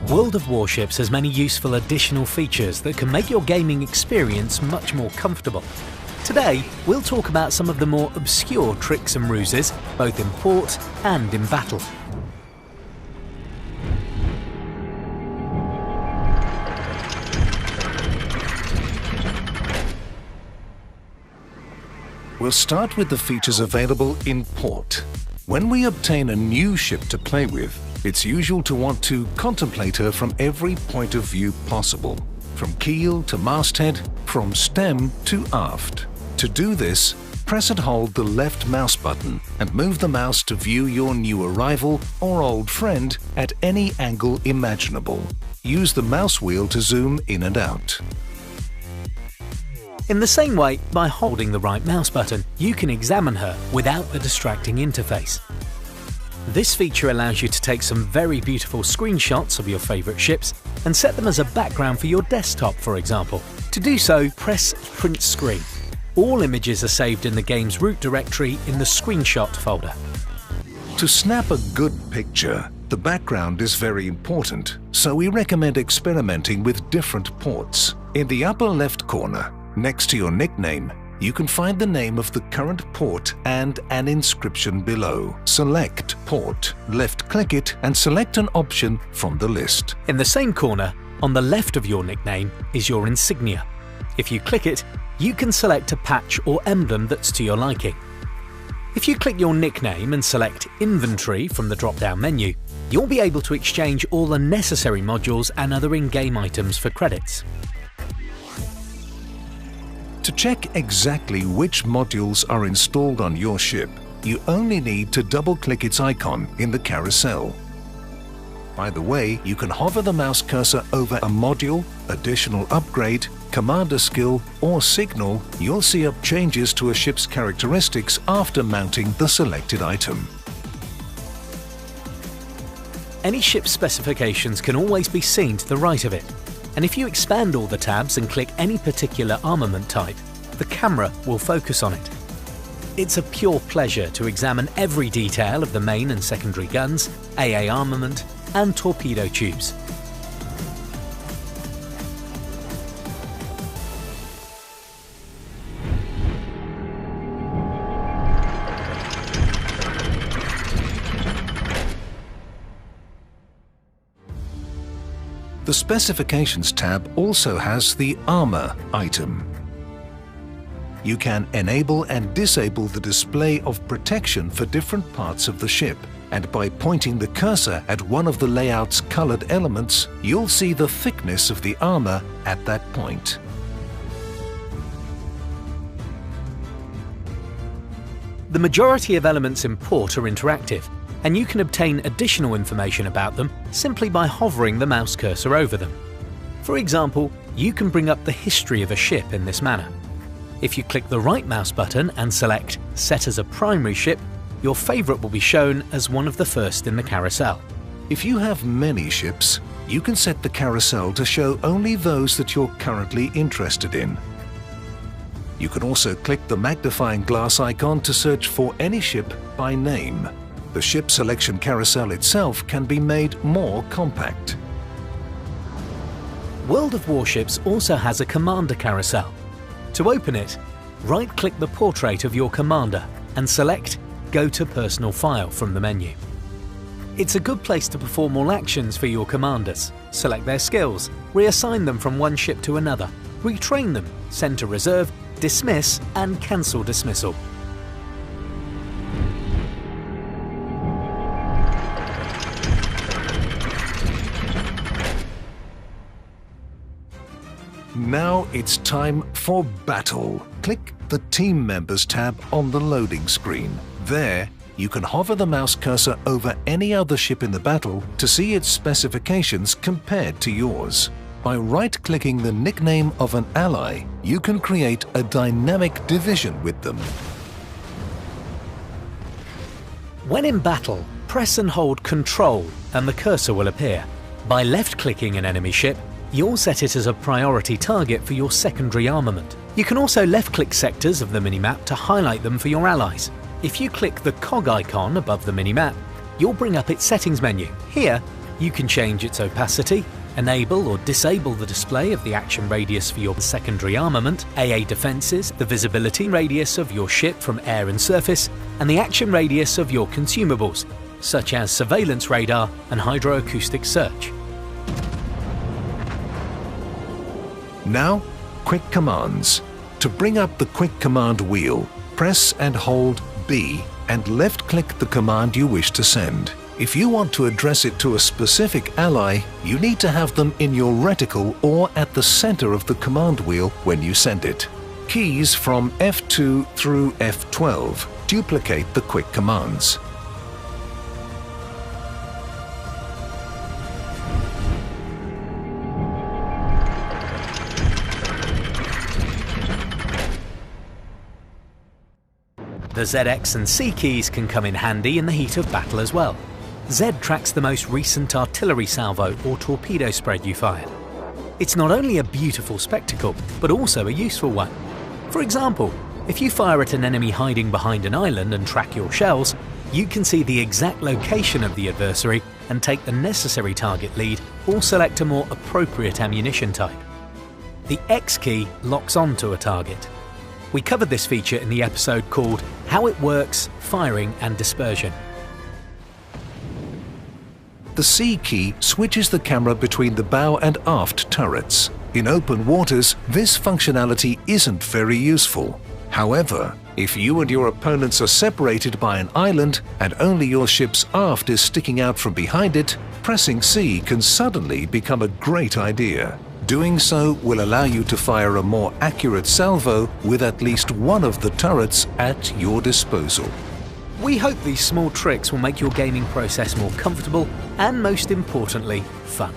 World of Warships has many useful additional features that can make your gaming experience much more comfortable. Today, we'll talk about some of the more obscure tricks and ruses, both in port and in battle. We'll start with the features available in port. When we obtain a new ship to play with, it's usual to want to contemplate her from every point of view possible, from keel to masthead, from stem to aft. To do this, press and hold the left mouse button and move the mouse to view your new arrival or old friend at any angle imaginable. Use the mouse wheel to zoom in and out. In the same way, by holding the right mouse button, you can examine her without the distracting interface. This feature allows you to take some very beautiful screenshots of your favourite ships and set them as a background for your desktop, for example. To do so, press Print Screen. All images are saved in the game's root directory in the Screenshot folder. To snap a good picture, the background is very important, so we recommend experimenting with different ports. In the upper left corner, next to your nickname, you can find the name of the current port and an inscription below. Select Port, left-click it and select an option from the list. In the same corner, on the left of your nickname, is your insignia. If you click it, you can select a patch or emblem that's to your liking. If you click your nickname and select Inventory from the drop-down menu, you'll be able to exchange all the necessary modules and other in-game items for credits. To check exactly which modules are installed on your ship, you only need to double-click its icon in the carousel. By the way, you can hover the mouse cursor over a module, additional upgrade, commander skill, or signal. You'll see up changes to a ship's characteristics after mounting the selected item. Any ship specifications can always be seen to the right of it. And if you expand all the tabs and click any particular armament type, the camera will focus on it. It's a pure pleasure to examine every detail of the main and secondary guns, AA armament, and torpedo tubes. The Specifications tab also has the Armor item. You can enable and disable the display of protection for different parts of the ship, and by pointing the cursor at one of the layout's colored elements, you'll see the thickness of the armor at that point. The majority of elements in port are interactive, and you can obtain additional information about them simply by hovering the mouse cursor over them. For example, you can bring up the history of a ship in this manner. If you click the right mouse button and select Set as a primary ship, your favourite will be shown as one of the first in the carousel. If you have many ships, you can set the carousel to show only those that you're currently interested in. You can also click the magnifying glass icon to search for any ship by name. The ship selection carousel itself can be made more compact. World of Warships also has a commander carousel. To open it, right-click the portrait of your commander and select Go to Personal File from the menu. It's a good place to perform all actions for your commanders, select their skills, reassign them from one ship to another, retrain them, send to reserve, dismiss and cancel dismissal. Now it's time for battle. Click the Team Members tab on the loading screen. There, you can hover the mouse cursor over any other ship in the battle to see its specifications compared to yours. By right-clicking the nickname of an ally, you can create a dynamic division with them. When in battle, press and hold Ctrl and the cursor will appear. By left-clicking an enemy ship, you'll set it as a priority target for your secondary armament. You can also left-click sectors of the minimap to highlight them for your allies. If you click the cog icon above the minimap, you'll bring up its settings menu. Here, You can change its opacity, enable or disable the display of the action radius for your secondary armament, AA defences, the visibility radius of your ship from air and surface, and the action radius of your consumables, such as surveillance radar and hydroacoustic search. Now, quick commands. To bring up the quick command wheel, press and hold B and left-click the command you wish to send. If you want to address it to a specific ally, you need to have them in your reticle or at the center of the command wheel when you send it. Keys from F2 through F12 duplicate the quick commands. The ZX and C keys can come in handy in the heat of battle as well. Z tracks the most recent artillery salvo or torpedo spread you fired. It's not only a beautiful spectacle, but also a useful one. For example, if you fire at an enemy hiding behind an island and track your shells, you can see the exact location of the adversary and take the necessary target lead or select a more appropriate ammunition type. The X key locks onto a target. We covered this feature in the episode called How It Works, Firing and Dispersion. The C key switches the camera between the bow and aft turrets. In open waters, this functionality isn't very useful. However, if you and your opponents are separated by an island and only your ship's aft is sticking out from behind it, pressing C can suddenly become a great idea. Doing so will allow you to fire a more accurate salvo with at least one of the turrets at your disposal. We hope these small tricks will make your gaming process more comfortable and, most importantly, fun.